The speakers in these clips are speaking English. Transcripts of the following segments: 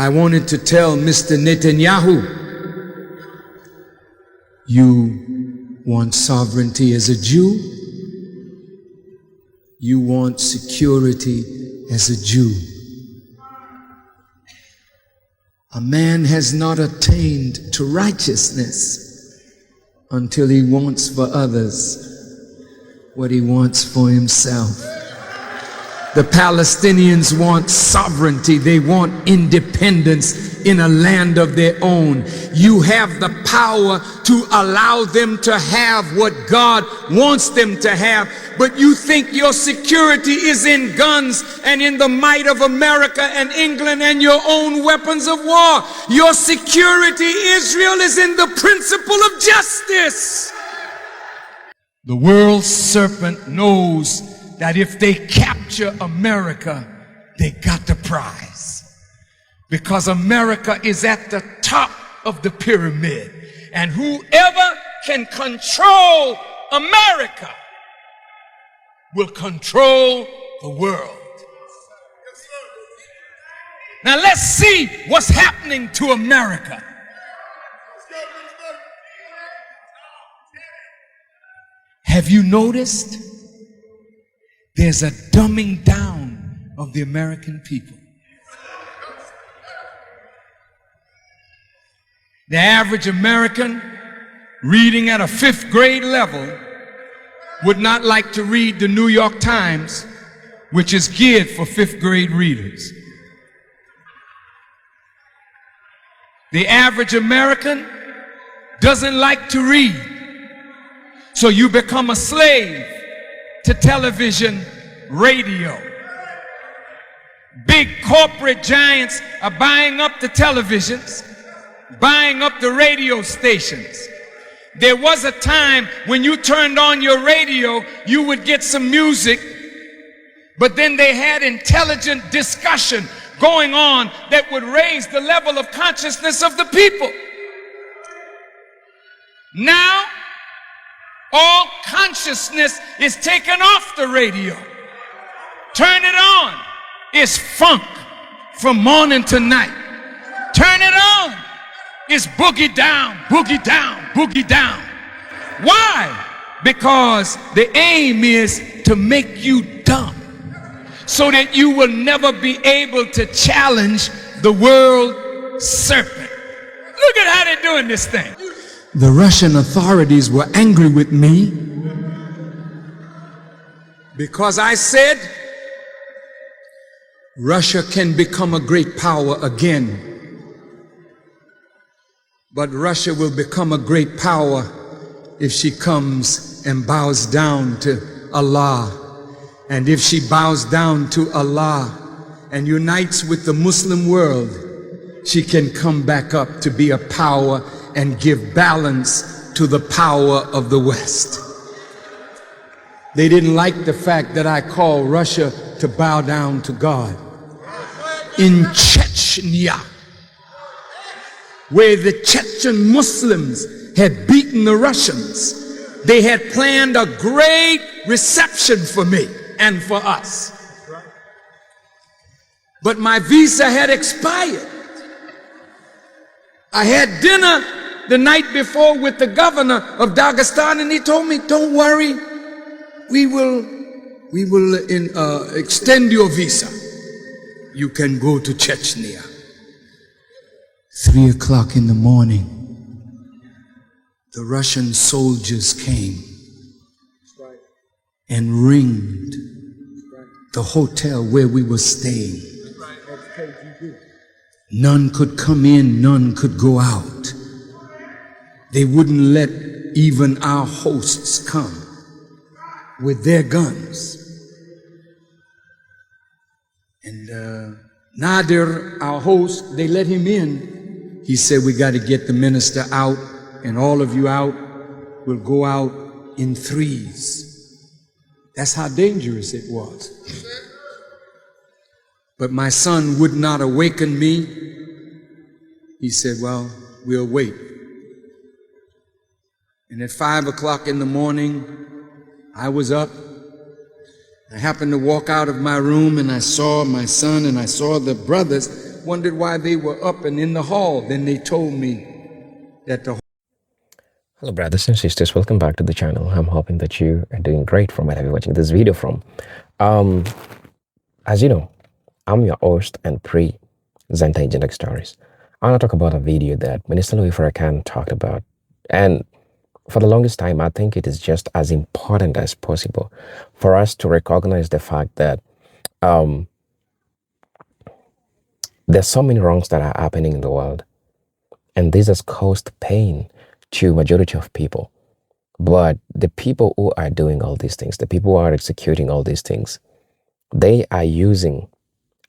I wanted to tell Mr. Netanyahu, you want sovereignty as a Jew? You want security as a Jew. A man has not attained to righteousness until he wants for others what he wants for himself. The Palestinians want sovereignty. They want independence in a land of their own. You have the power to allow them to have what God wants them to have, but you think your security is in guns and in the might of America and England and your own weapons of war. Your security, Israel, is in the principle of justice. The world serpent knows that if they capture America, they got the prize. Because America is at the top of the pyramid. And whoever can control America will control the world. Now let's see what's happening to America. Have you noticed? There's a dumbing down of the American people. The average American reading at a 5th grade level would not like to read the New York Times, which is geared for 5th grade readers. The average American doesn't like to read. So you become a slave to television, radio. Big corporate giants are buying up the televisions, buying up the radio stations. There was a time when you turned on your radio, you would get some music, but then they had intelligent discussion going on that would raise the level of consciousness of the people. Now, all consciousness is taken off the radio. Turn it on. It's funk from morning to night. Turn it on. It's boogie down, boogie down, boogie down. Why? Because the aim is to make you dumb so that you will never be able to challenge the world serpent. Look at how they're doing this thing. The Russian authorities were angry with me because I said Russia can become a great power again, but Russia will become a great power if she comes and bows down to Allah. And if she bows down to Allah and unites with the Muslim world, she can come back up to be a power and give balance to the power of the West. They didn't like the fact that I called Russia to bow down to God. In Chechnya, where the Chechen Muslims had beaten the Russians, they had planned a great reception for me and for us. But my visa had expired. I had dinner the night before with the governor of Dagestan, and he told me, don't worry, we will extend your visa. You can go to Chechnya. 3 o'clock in the morning, the Russian soldiers came and ringed the hotel where we were staying. None could come in, none could go out. They wouldn't let even our hosts come with their guns. And Nadir, our host, they let him in. He said, we got to get the minister out and all of you out. We'll go out in threes. That's how dangerous it was. But my son would not awaken me. He said, well, we'll wait. And at 5 o'clock in the morning, I was up. I happened to walk out of my room and I saw my son and I saw the brothers wondered why they were up and in the hall. Then they told me that the... Hello brothers and sisters, welcome back to the channel. I'm hoping that you are doing great from wherever you're watching this video from. As you know, I'm your host and anti-Semitic stories. I want to talk about a video that Minister Farrakhan talked about, and for the longest time I think it is just as important as possible for us to recognize the fact that there's so many wrongs that are happening in the world, and this has caused pain to majority of people. But the people who are doing all these things, the people who are executing all these things, they are using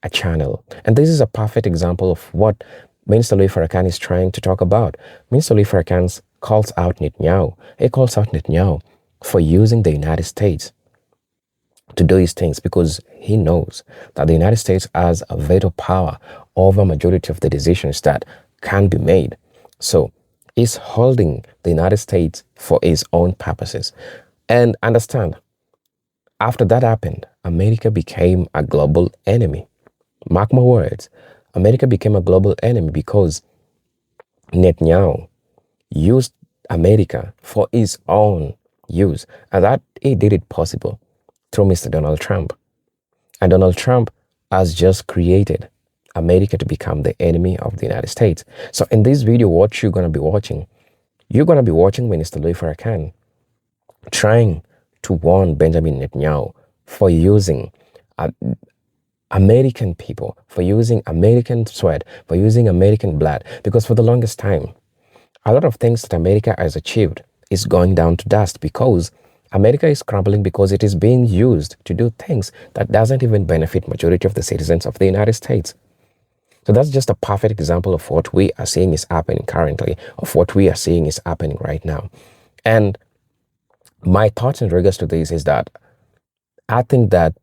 a channel. And this is a perfect example of what Minister Farrakhan is trying to talk about. Minister Farrakhan calls out Netnyahu. He calls out Netnyahu for using the United States to do his things, because he knows that the United States has a veto power over majority of the decisions that can be made. So he's holding the United States for his own purposes. And understand, after that happened, America became a global enemy. Mark my words, America became a global enemy because Netanyahu used America for his own use, and that he did it possible through Mr. Donald Trump. And Donald Trump has just created America to become the enemy of the United States. So in this video, what you're going to be watching Minister Farrakhan trying to warn Benjamin Netanyahu for using American people, for using American sweat, for using American blood. Because for the longest time, a lot of things that America has achieved is going down to dust, because America is crumbling because it is being used to do things that doesn't even benefit majority of the citizens of the United States. So that's just a perfect example of what we are seeing is happening currently, of what we are seeing is happening right now. And my thoughts in regards to this is that I think that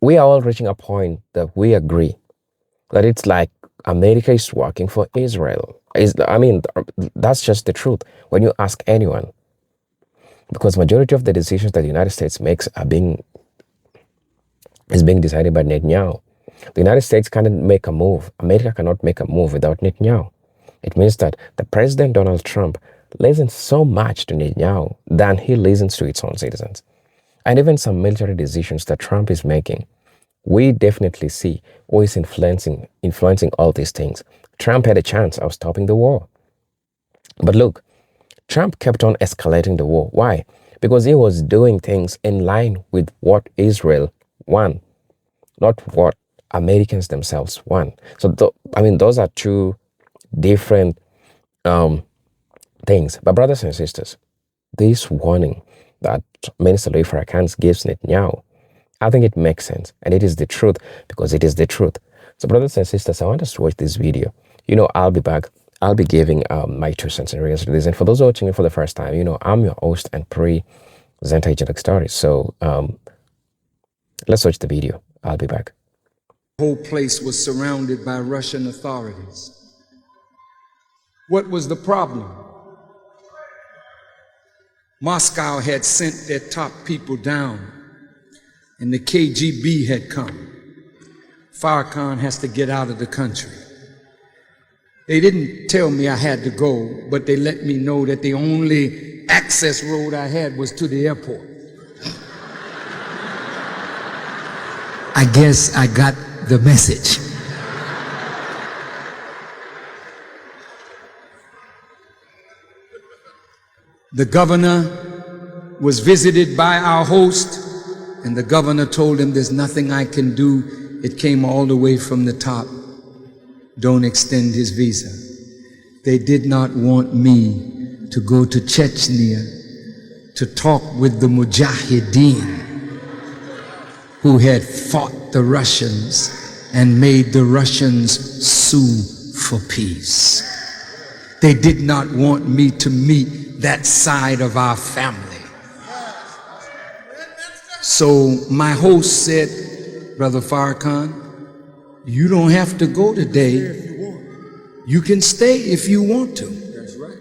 we are all reaching a point that we agree that it's like America is working for Israel. That's just the truth when you ask anyone, because majority of the decisions that the United States makes is being decided by Netanyahu. The United States cannot make a move. America cannot make a move without Netanyahu. It means that the President Donald Trump listens so much to Netanyahu than he listens to its own citizens. And even some military decisions that Trump is making, we definitely see who is influencing all these things. Trump had a chance of stopping the war. But look, Trump kept on escalating the war. Why? Because he was doing things in line with what Israel wants, not what Americans themselves want. So, those are two different things. But brothers and sisters, this warning that Minister Farrakhan gives Netanyahu, I think it makes sense, and it is the truth, because it is the truth. So brothers and sisters, I want us to watch this video. I'll be back. I'll be giving my 2 cents in regards to this. And for those watching it for the first time, I'm your host and anti-Semitic stories. So let's watch the video. I'll be back. The whole place was surrounded by Russian authorities. What was the problem? Moscow had sent their top people down, and the KGB had come. Farrakhan has to get out of the country. They didn't tell me I had to go, but they let me know that the only access road I had was to the airport. I guess I got the message. The governor was visited by our host, and the governor told him, there's nothing I can do. It came all the way from the top. Don't extend his visa. They did not want me to go to Chechnya to talk with the Mujahideen who had fought the Russians and made the Russians sue for peace. They did not want me to meet that side of our family. So my host said, Brother Farrakhan, you don't have to go today. You can stay if you want to. That's right.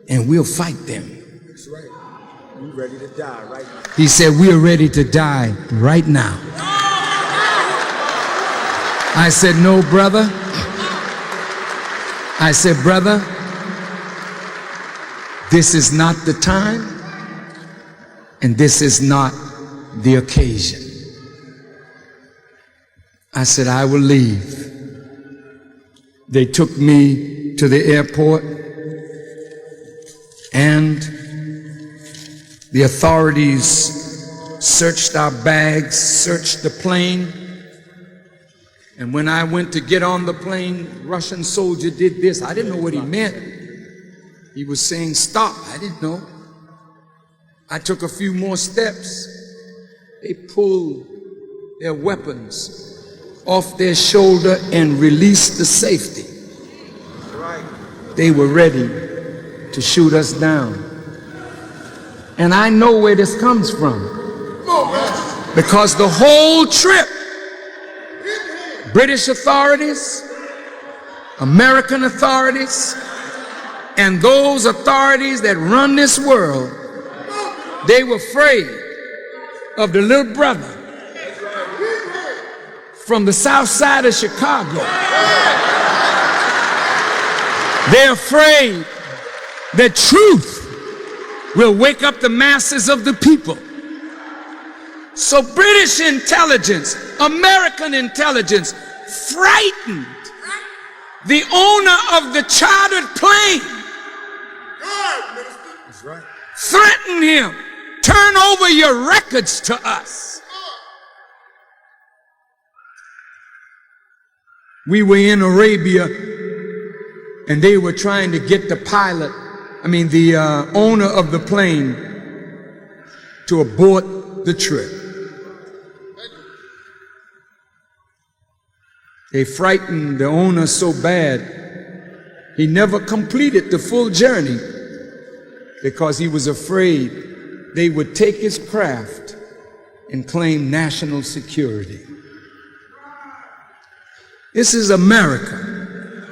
And we'll fight them. That's right. We're ready to die right now. He said, we're ready to die right now. I said, no, brother. I said, brother, this is not the time and this is not the occasion. I said, I will leave. They took me to the airport and the authorities searched our bags, searched the plane. And when I went to get on the plane, Russian soldier did this. I didn't know what he meant. He was saying stop. I didn't know. I took a few more steps. They pulled their weapons off their shoulder and released the safety. They were ready to shoot us down. And I know where this comes from. Because the whole trip, British authorities, American authorities, and those authorities that run this world, they were afraid of the little brother from the south side of Chicago. They're afraid that truth will wake up the masses of the people. So British intelligence, American intelligence, frightened the owner of the chartered plane. That's right. Threatened him. Turn over your records to us. We were in Arabia and they were trying to get the the owner of the plane to abort the trip. They frightened the owner so bad, he never completed the full journey because he was afraid they would take his craft and claim national security. This is America.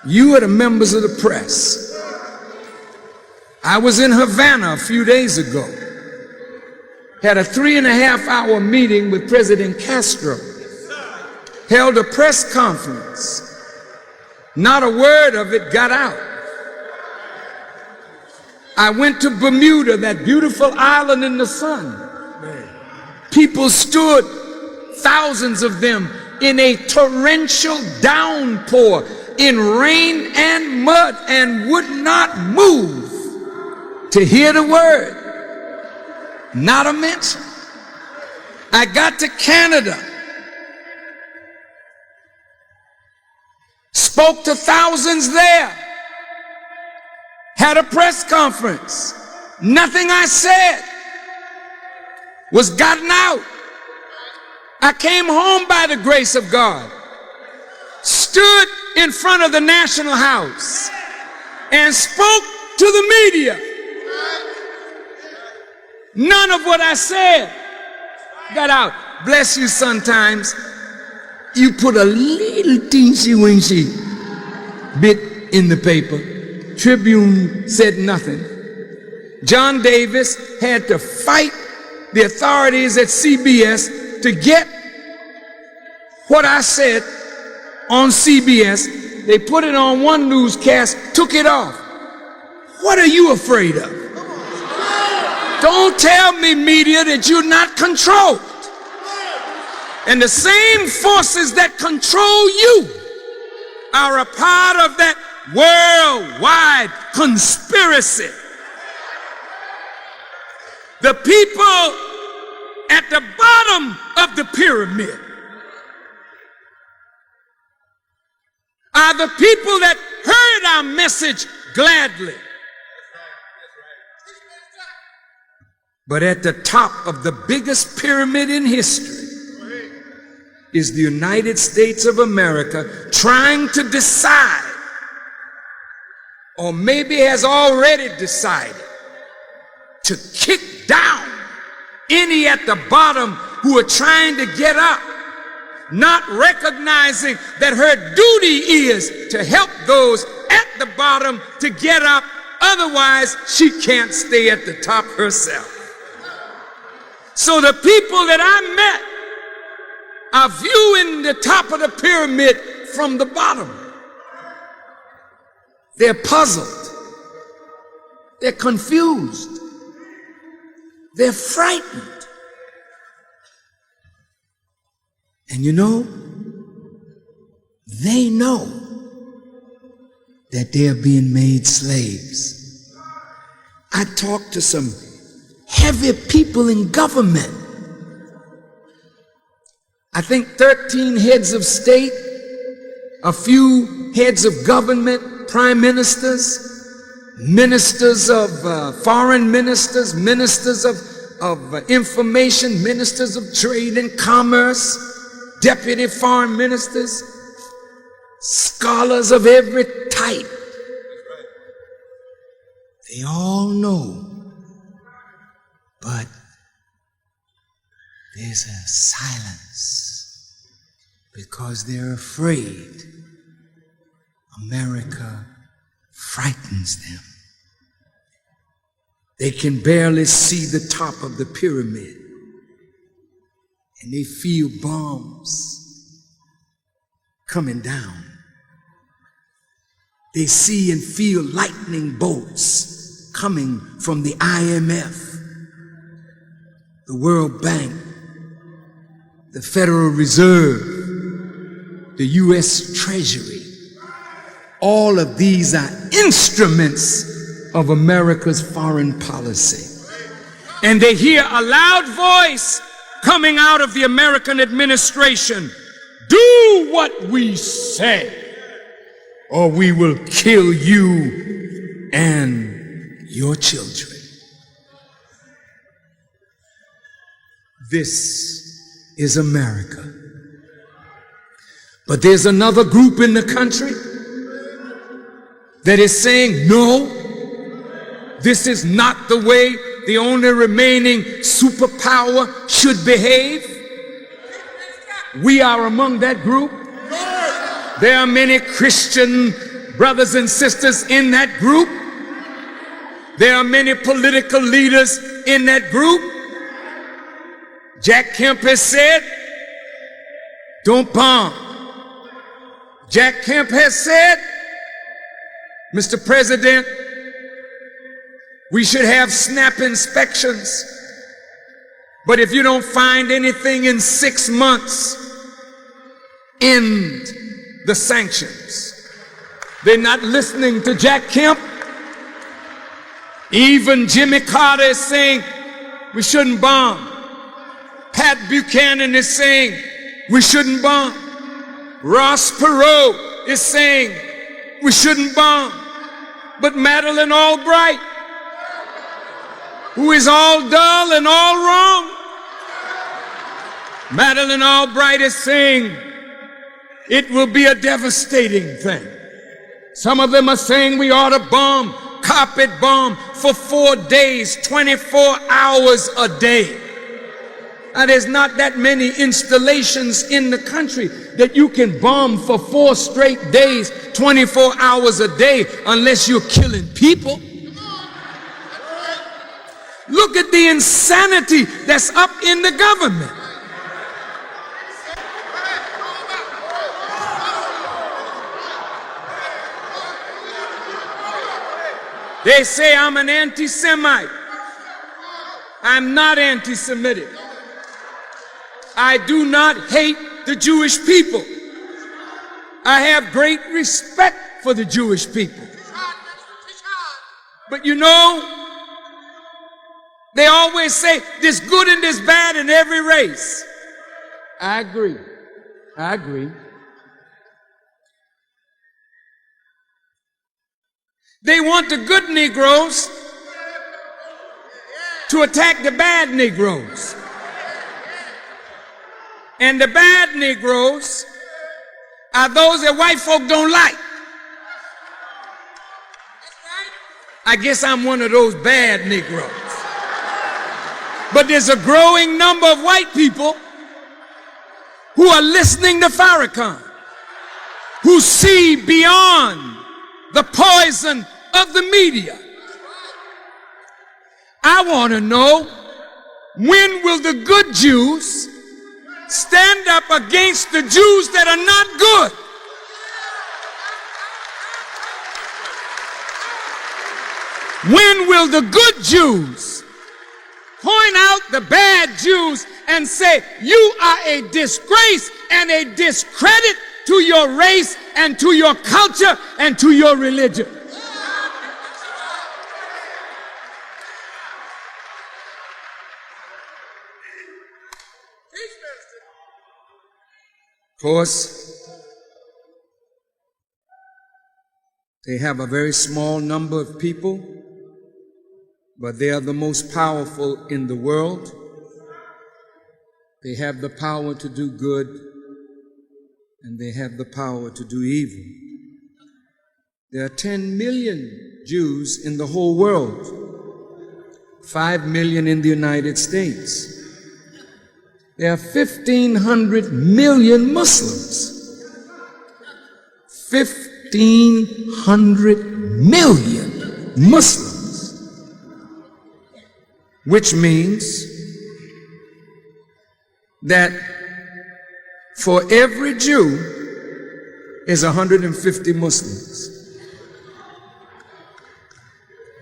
You are the members of the press. I was in Havana a few days ago. Had a 3.5-hour meeting with President Castro. Held a press conference. Not a word of it got out. I went to Bermuda, that beautiful island in the sun. People stood, thousands of them, in a torrential downpour, in rain and mud, and would not move to hear the word. Not a mention. I got to Canada. Spoke to thousands there. Had a press conference. Nothing I said was gotten out. I came home by the grace of God. Stood in front of the National House and spoke to the media. None of what I said got out. Bless you, sometimes you put a little teensy-weensy bit in the paper. Tribune said nothing. John Davis had to fight the authorities at CBS to get what I said on CBS. They put it on one newscast, took it off. What are you afraid of? Don't tell me, media, that you're not controlled. And the same forces that control you are a part of that worldwide conspiracy. The people at the bottom of the pyramid are the people that heard our message gladly. But at the top of the biggest pyramid in history is the United States of America trying to decide, or maybe has already decided, to kick down any at the bottom who are trying to get up, not recognizing that her duty is to help those at the bottom to get up. Otherwise, she can't stay at the top herself. So the people that I met are viewing the top of the pyramid from the bottom. They're puzzled. They're confused. They're frightened. And you know, they know that they're being made slaves. I talked to some heavy people in government. I think 13 heads of state, a few heads of government, prime ministers, ministers of foreign ministers, ministers of information, ministers of trade and commerce, deputy foreign ministers, scholars of every type. They all know, but there's a silence because they're afraid. America frightens them. They can barely see the top of the pyramid, and they feel bombs coming down. They see and feel lightning bolts coming from the IMF, the World Bank, the Federal Reserve, the U.S. Treasury. All of these are instruments of America's foreign policy. And they hear a loud voice coming out of the American administration: do what we say, or we will kill you and your children. This is America. But there's another group in the country that is saying, no, this is not the way the only remaining superpower should behave. We are among that group. There are many Christian brothers and sisters in that group. There are many political leaders in that group. Jack Kemp has said, don't bomb. Jack Kemp has said, Mr. President, we should have snap inspections. But if you don't find anything in 6 months, end the sanctions. They're not listening to Jack Kemp. Even Jimmy Carter is saying we shouldn't bomb. Pat Buchanan is saying we shouldn't bomb. Ross Perot is saying we shouldn't bomb. But Madeleine Albright, who is all dull and all wrong, Madeleine Albright is saying it will be a devastating thing. Some of them are saying we ought to bomb, carpet bomb for 4 days, 24 hours a day. And there's not that many installations in the country that you can bomb for 4 straight days, 24 hours a day, unless you're killing people. Look at the insanity that's up in the government. They say I'm an anti-Semite. I'm not anti-Semitic. I do not hate the Jewish people. I have great respect for the Jewish people. But you know, they always say there's good and there's bad in every race. I agree. I agree. They want the good Negroes to attack the bad Negroes. And the bad Negroes are those that white folk don't like. I guess I'm one of those bad Negroes. But there's a growing number of white people who are listening to Farrakhan, who see beyond the poison of the media. I want to know, when will the good Jews stand up against the Jews that are not good. When will the good Jews point out the bad Jews and say, you are a disgrace and a discredit to your race and to your culture and to your religion? Of course, they have a very small number of people, but they are the most powerful in the world. They have the power to do good, and they have the power to do evil. There are 10 million Jews in the whole world, 5 million in the United States. There are 1,500 million Muslims. 1,500 million Muslims. Which means that for every Jew is 150 Muslims.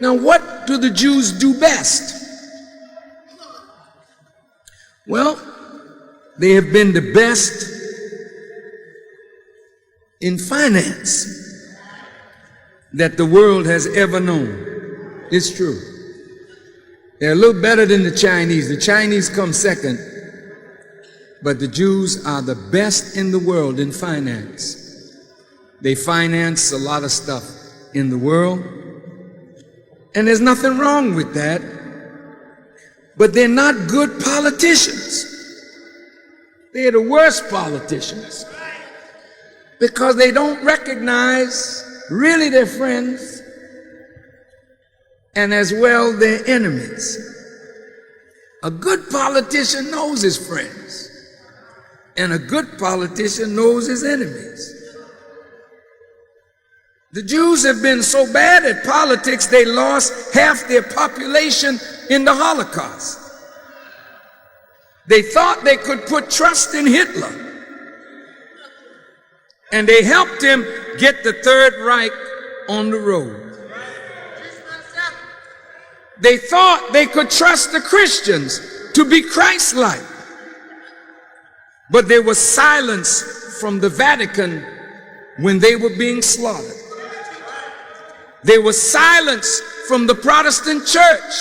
Now, what do the Jews do best? Well, they have been the best in finance that the world has ever known. It's true. They're a little better than the Chinese. The Chinese come second, but the Jews are the best in the world in finance. They finance a lot of stuff in the world, and there's nothing wrong with that, but they're not good politicians. They're the worst politicians because they don't recognize really their friends and as well their enemies. A good politician knows his friends, and a good politician knows his enemies. The Jews have been so bad at politics, they lost half their population in the Holocaust. They thought they could put trust in Hitler, and they helped him get the Third Reich on the road. They thought they could trust the Christians to be Christ-like, but there was silence from the Vatican when they were being slaughtered. There was silence from the Protestant church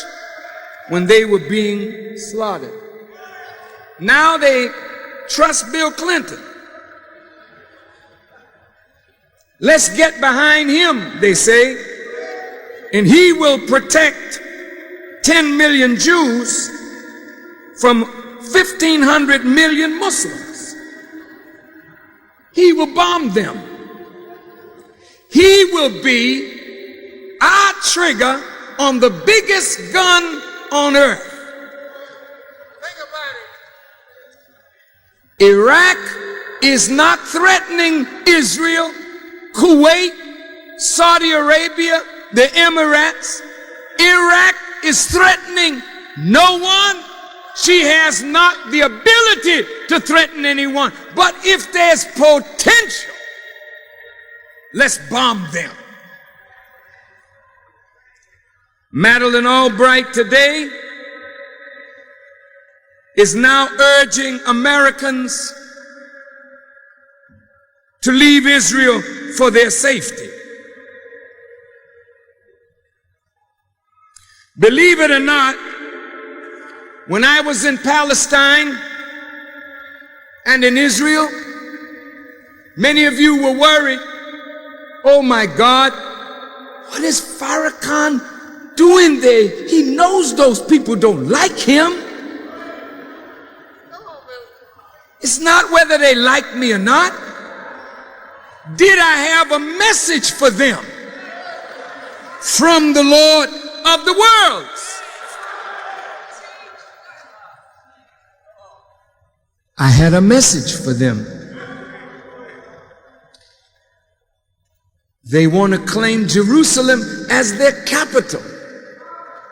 when they were being slaughtered. Now they trust Bill Clinton. Let's get behind him, they say, and he will protect 10 million Jews from 1,500 million Muslims. He will bomb them. He will be our trigger on the biggest gun on earth. Iraq is not threatening Israel, Kuwait, Saudi Arabia, the Emirates. Iraq is threatening no one. She has not the ability to threaten anyone. But if there's potential, let's bomb them. Madeleine Albright today is now urging Americans to leave Israel for their safety. Believe it or not, when I was in Palestine and in Israel, many of you were worried. Oh my God, what is Farrakhan doing there? He knows those people don't like him. It's not whether they like me or not. Did I have a message for them from the Lord of the worlds? I had a message for them. They want to claim Jerusalem as their capital.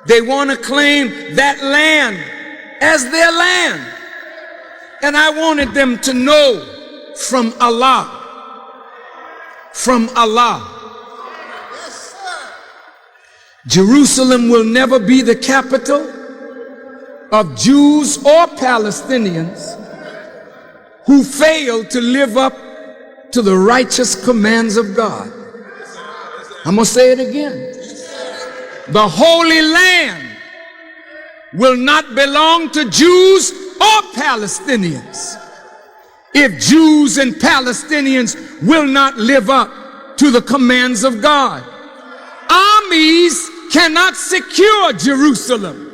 They want to claim that land as their land. And I wanted them to know from Allah, Jerusalem will never be the capital of Jews or Palestinians who fail to live up to the righteous commands of God. I'm going to say it again. The Holy Land will not belong to Jews or Palestinians if Jews and Palestinians will not live up to the commands of God. Armies cannot secure Jerusalem.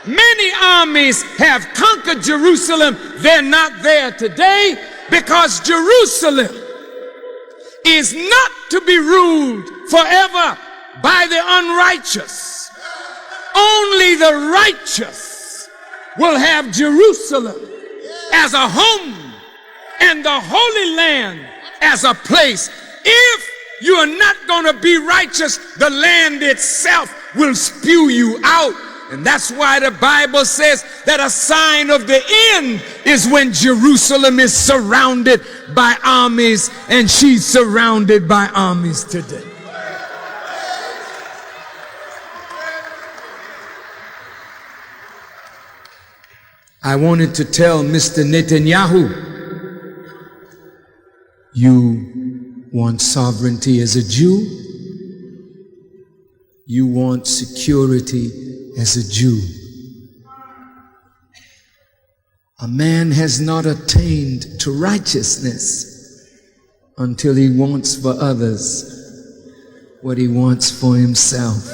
Many armies have conquered Jerusalem. They're not there today because Jerusalem is not to be ruled forever by the unrighteous. Only the righteous will have Jerusalem as a home and the Holy Land as a place. If you are not going to be righteous, the land itself will spew you out. And that's why the Bible says that a sign of the end is when Jerusalem is surrounded by armies, and she's surrounded by armies today. I wanted to tell Mr. Netanyahu, you want sovereignty as a Jew? You want security as a Jew? A man has not attained to righteousness until he wants for others what he wants for himself.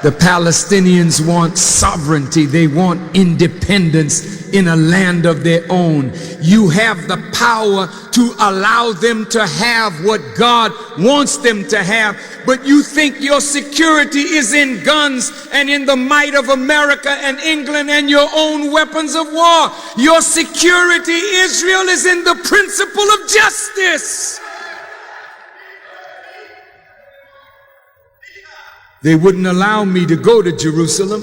The Palestinians want sovereignty. They want independence in a land of their own. You have the power to allow them to have what God wants them to have, but you think your security is in guns and in the might of America and England and your own weapons of war. Your security, Israel, is in the principle of justice. They wouldn't allow me to go to Jerusalem.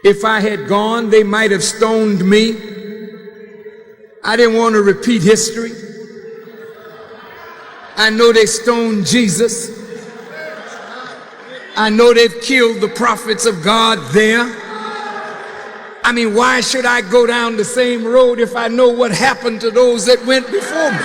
If I had gone, they might have stoned me. I didn't want to repeat history. I know they stoned Jesus. I know they've killed the prophets of God there. I mean, why should I go down the same road if I know what happened to those that went before me?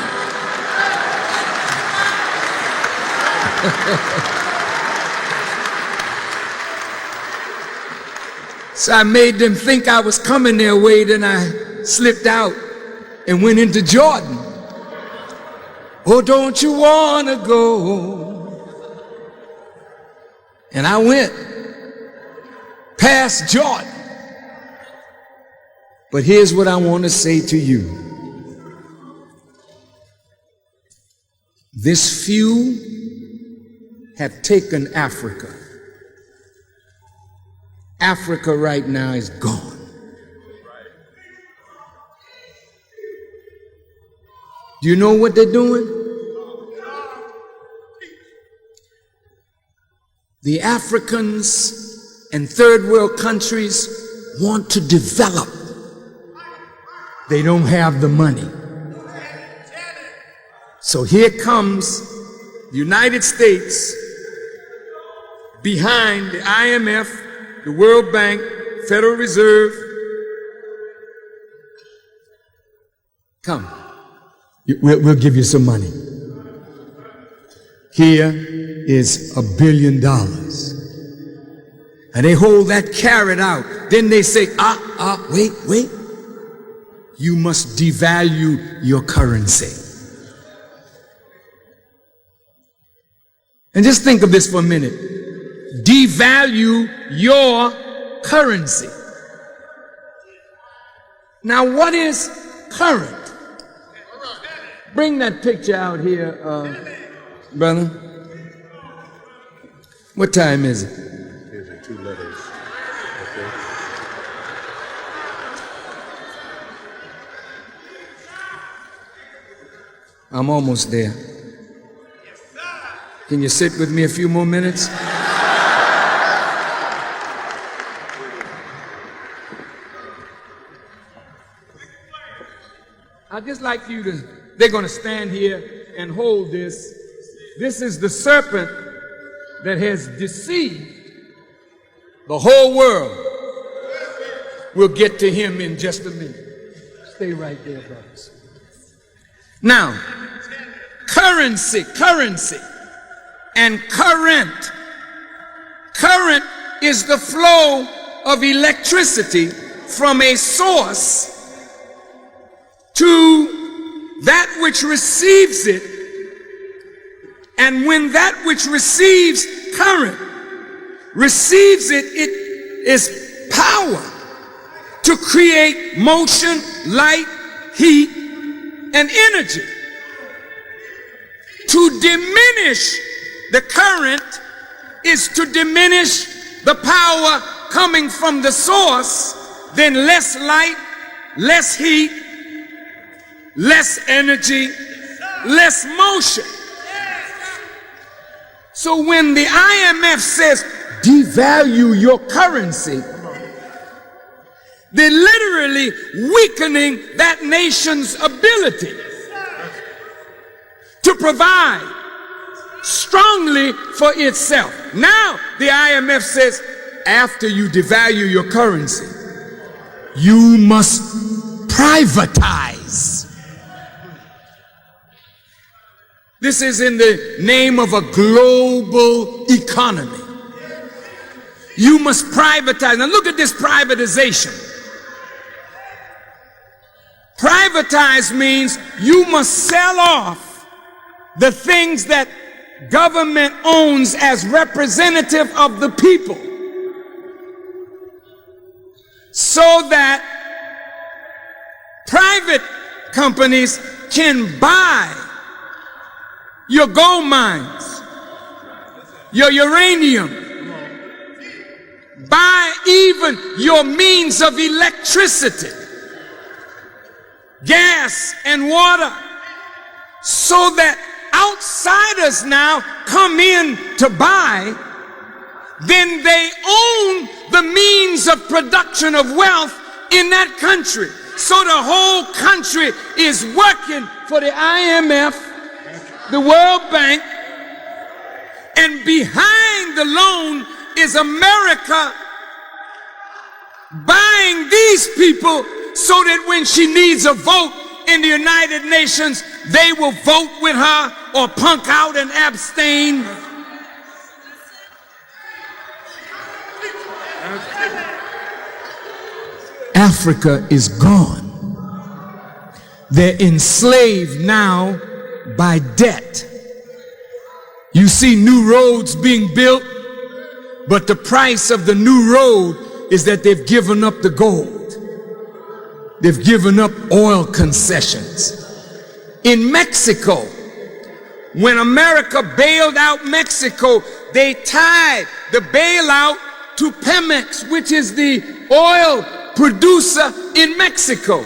So I made them think I was coming their way, then I slipped out and went into Jordan. Oh, don't you want to go? And I went past Jordan. But here's what I want to say to you. This few have taken Africa. Africa right now is gone. Do you know what they're doing? The Africans and third world countries want to develop. They don't have the money. So here comes the United States behind the IMF, the World Bank, Federal Reserve. Come, we'll give you some money. Here is $1 billion. And they hold that carrot out. Then they say, wait. You must devalue your currency. And just think of this for a minute. Devalue your currency. Now, what is current? Bring that picture out here, brother. What time is it? Here's the 2 letters. Okay. I'm almost there. Can you sit with me a few more minutes? I'd just like you to, they're going to stand here and hold this. This is the serpent that has deceived the whole world. We'll get to him in just a minute. Stay right there, brothers. Now, currency, and current. Current is the flow of electricity from a source to that which receives it. And when that which receives current receives it, it is power to create motion, light, heat, and energy. To diminish the current is to diminish the power coming from the source, then less light, less heat, less energy, less motion. So when the IMF says devalue your currency, they're literally weakening that nation's ability to provide strongly for itself. Now the IMF says after you devalue your currency, you must privatize. This is in the name of a global economy. You must privatize. Now look at this privatization. Privatize means you must sell off the things that government owns as representative of the people, so that private companies can buy your gold mines, your uranium, buy even your means of electricity, gas and water, so that outsiders now come in to buy, then they own the means of production of wealth in that country. So the whole country is working for the IMF, the World Bank, and behind the loan is America buying these people so that when she needs a vote in the United Nations, they will vote with her or punk out and abstain. Africa is gone. They're enslaved now by debt. You see new roads being built, but the price of the new road is that they've given up the gold. They've given up oil concessions. In Mexico, when America bailed out Mexico, they tied the bailout to Pemex, which is the oil producer in Mexico.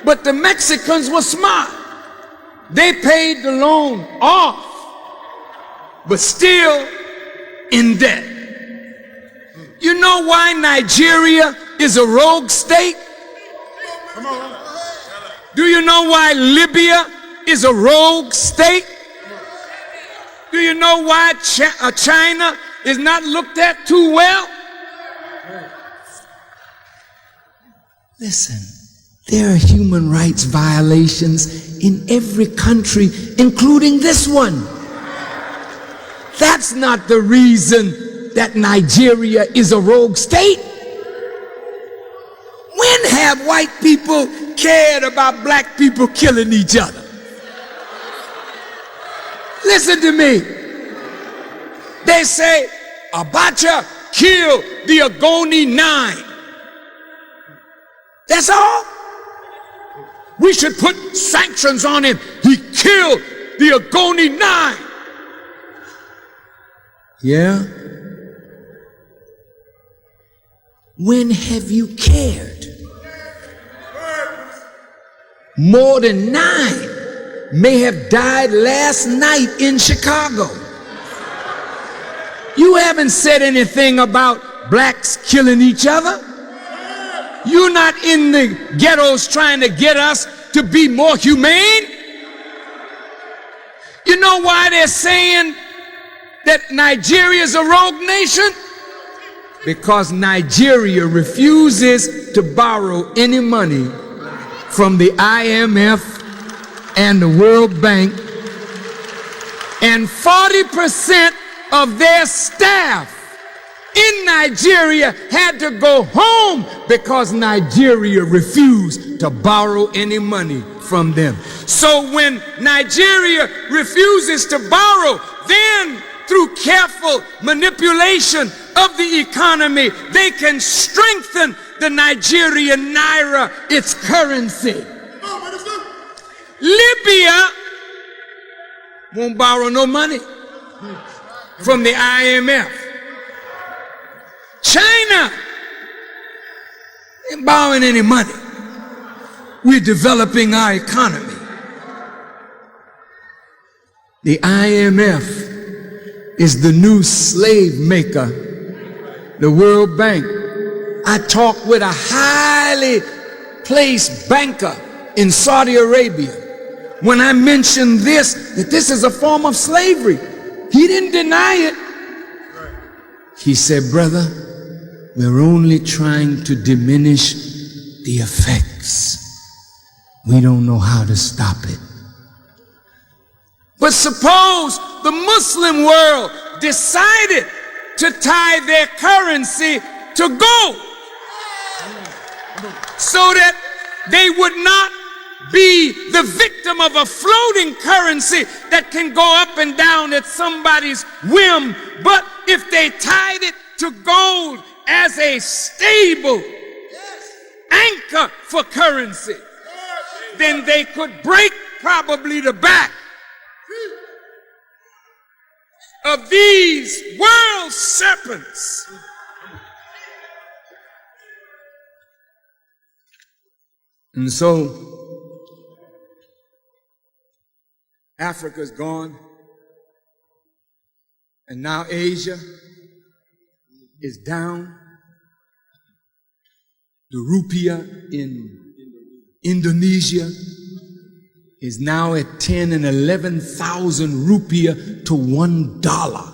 But the Mexicans were smart. They paid the loan off, but still in debt. You know why Nigeria is a rogue state? Do you know why Libya is a rogue state? Do you know why China is not looked at too well? Listen, there are human rights violations in every country, including this one. That's not the reason that Nigeria is a rogue state. When have white people cared about black people killing each other? Listen to me. They say Abacha killed the Ogoni 9. That's all. We should put sanctions on him. He killed the Ogoni 9. Yeah? When have you cared? More than 9 may have died last night in Chicago. You haven't said anything about blacks killing each other. You're not in the ghettos trying to get us to be more humane? You know why they're saying that Nigeria is a rogue nation? Because Nigeria refuses to borrow any money from the IMF and the World Bank, and 40% of their staff in Nigeria had to go home because Nigeria refused to borrow any money from them. So when Nigeria refuses to borrow, then through careful manipulation of the economy, they can strengthen the Nigerian naira, its currency. Libya won't borrow no money from the IMF. China ain't borrowing any money. We're developing our economy. The IMF is the new slave maker, the World Bank. I talked with a highly placed banker in Saudi Arabia. When I mentioned this, that this is a form of slavery, he didn't deny it. He said, brother, we're only trying to diminish the effects. We don't know how to stop it. But suppose the Muslim world decided to tie their currency to gold so that they would not be the victim of a floating currency that can go up and down at somebody's whim. But if they tied it to gold as a stable anchor for currency, then they could break probably the back of these world serpents. And so Africa's gone, and now Asia is down. The rupiah in Indonesia is now at 10 and 11,000 rupiah to $1.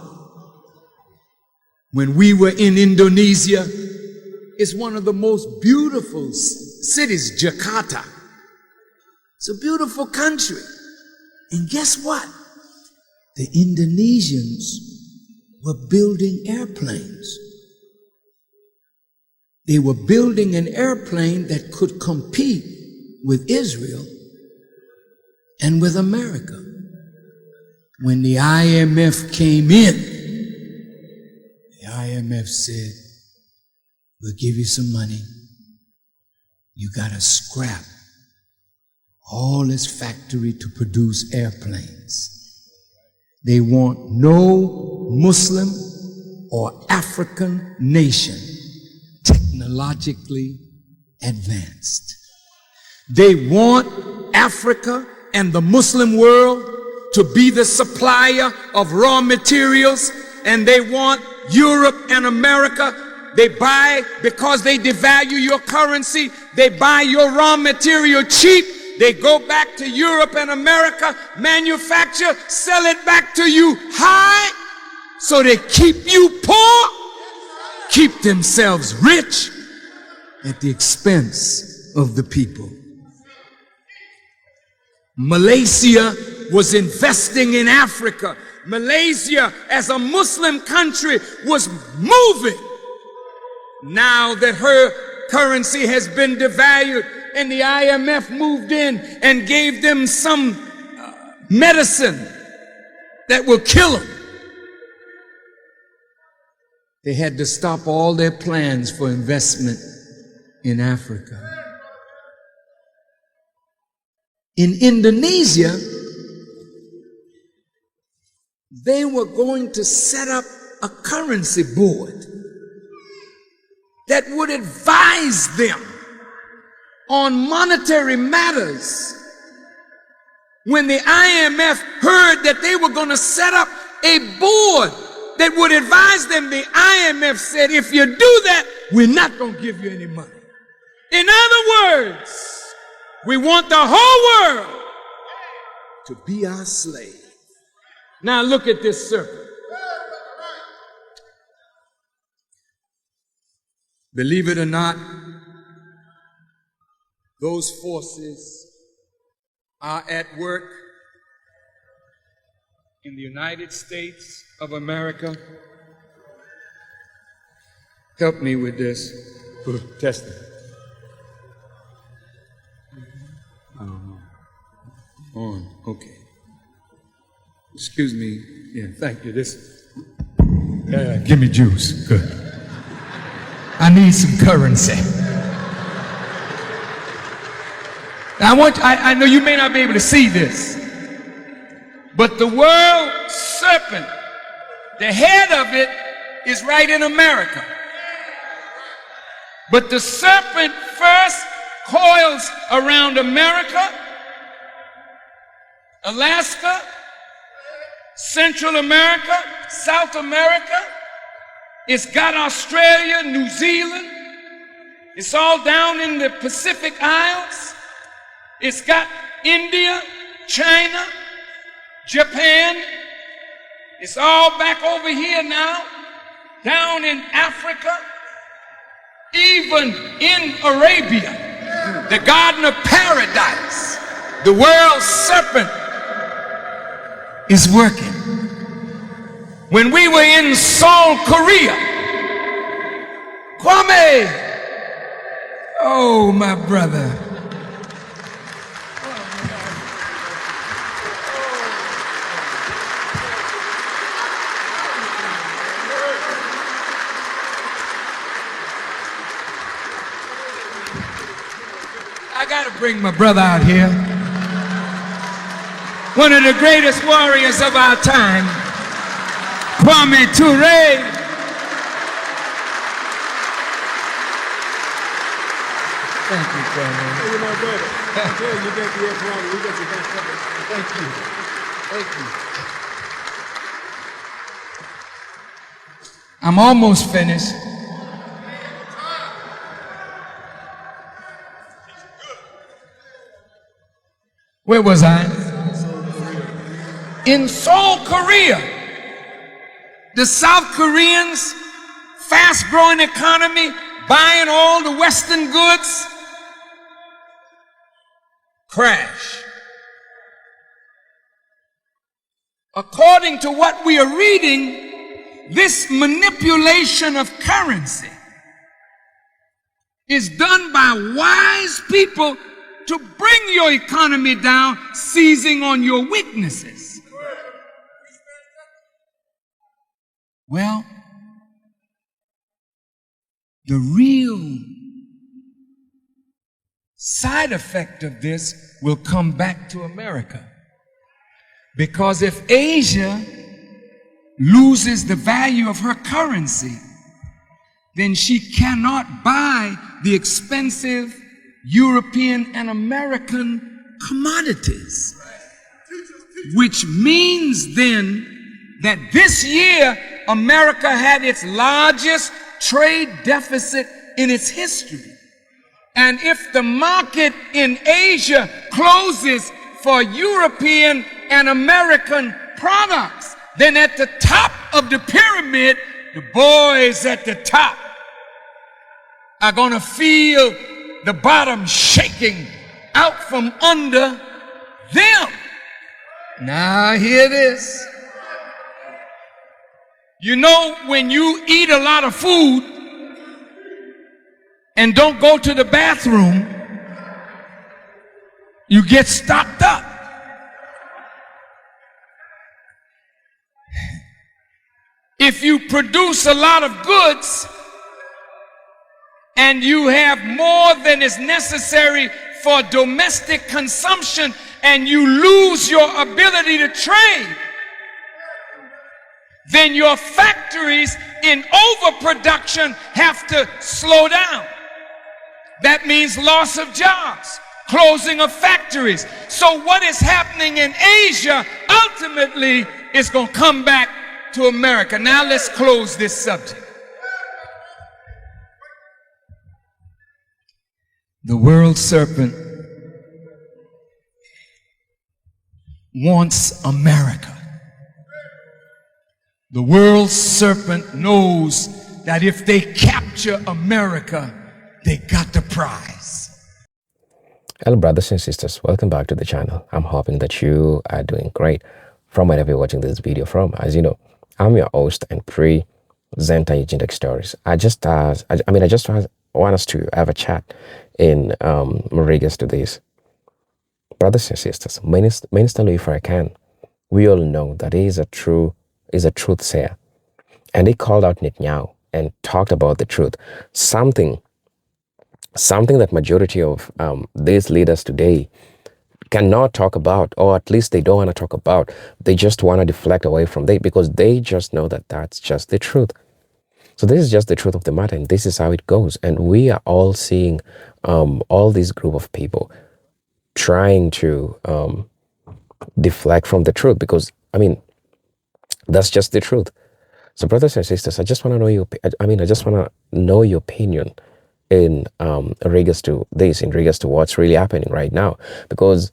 When we were in Indonesia, it's one of the most beautiful cities, Jakarta. It's a beautiful country. And guess what? The Indonesians were building airplanes. They were building an airplane that could compete with Israel and with America. When the IMF came in, the IMF said, we'll give you some money. You gotta scrap all this factory to produce airplanes. They want no Muslim or African nation technologically advanced. They want Africa and the Muslim world to be the supplier of raw materials, and they want Europe and America. They buy, because they devalue your currency, they buy your raw material cheap. They go back to Europe and America, manufacture, sell it back to you high, so they keep you poor, keep themselves rich at the expense of the people. Malaysia was investing in Africa. Malaysia, as a Muslim country, was moving. Now that her currency has been devalued and the IMF moved in and gave them some medicine that will kill them, they had to stop all their plans for investment in Africa. In Indonesia, they were going to set up a currency board that would advise them on monetary matters. When the IMF heard that they were going to set up a board that would advise them, the IMF said, if you do that, we're not going to give you any money. In other words, We want the whole world to be our slave. Now look at this serpent. Believe it or not, those forces are at work in the United States of America. Help me with this. Test it. On. Okay. Excuse me. Yeah, thank you. This. Give me juice. Good. I need some currency. I know you may not be able to see this, but the world serpent, the head of it is right in America. But the serpent first coils around America, Alaska, Central America, South America. It's got Australia, New Zealand. It's all down in the Pacific Isles. It's got India, China, Japan. It's all back over here now, down in Africa, even in Arabia, the Garden of Paradise. The world serpent is working. When we were in Seoul, Korea, Kwame, oh my brother, I gotta bring my brother out here, one of the greatest warriors of our time, Kwame Ture. Thank you, Kwame. Hey, you're my brother. Yeah, you got the airplane. We got your back covered. Thank you. Thank you. I'm almost finished. Where was I? In Seoul, Korea. The South Koreans, fast-growing economy, buying all the Western goods, crash. According to what we are reading, this manipulation of currency is done by wise people to bring your economy down, seizing on your weaknesses. Well, the real side effect of this will come back to America. Because if Asia loses the value of her currency, then she cannot buy the expensive European and American commodities. Which means then that this year America had its largest trade deficit in its history. And if the market in Asia closes for European and American products, then at the top of the pyramid, the boys at the top are gonna feel the bottom shaking out from under them. Now hear this. You know, when you eat a lot of food and don't go to the bathroom, you get stocked up. If you produce a lot of goods and you have more than is necessary for domestic consumption and you lose your ability to trade, then your factories in overproduction have to slow down. That means loss of jobs, closing of factories. So what is happening in Asia ultimately is going to come back to America. Now let's close this subject. The world serpent wants America. The world's serpent knows that if they capture America, they got the prize. Hello, brothers and sisters. Welcome back to the channel. I'm hoping that you are doing great from wherever you're watching this video from. As you know, I'm your host and present Eugenic Stories. I just want us to have a chat in regards to this. Brothers and sisters, Minister Louis Farrakhan, we all know that he is a truth sayer. And he called out Netnyahu and talked about the truth. Something that majority of these leaders today cannot talk about, or at least they don't want to talk about. They just want to deflect away from it because they just know that that's just the truth. So this is just the truth of the matter, and this is how it goes. And we are all seeing all this group of people trying to deflect from the truth because, that's just the truth. So brothers and sisters, I just want to know your opinion in regards to this, in regards to what's really happening right now, because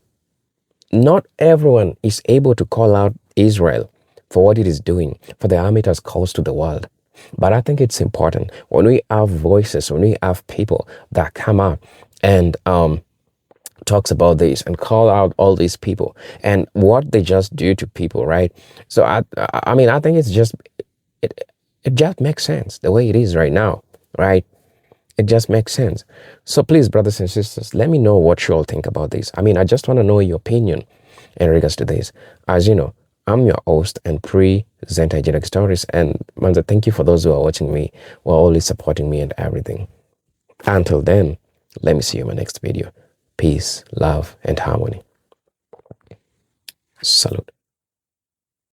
not everyone is able to call out Israel for what it is doing, for the harm it has caused to the world. But I think it's important when we have voices, when we have people that come out and talks about this and call out all these people and what they just do to people, right? So I think it's just it just makes sense the way it is right now, right? It just makes sense. So please, brothers and sisters, let me know what you all think about this. I just want to know your opinion in regards to this. As you know, I'm your host and present Eugenic Stories. And Manza, thank you for those who are watching me, who are always supporting me and everything. Until then, let me see you in my next video. Peace, love, and harmony. Salute.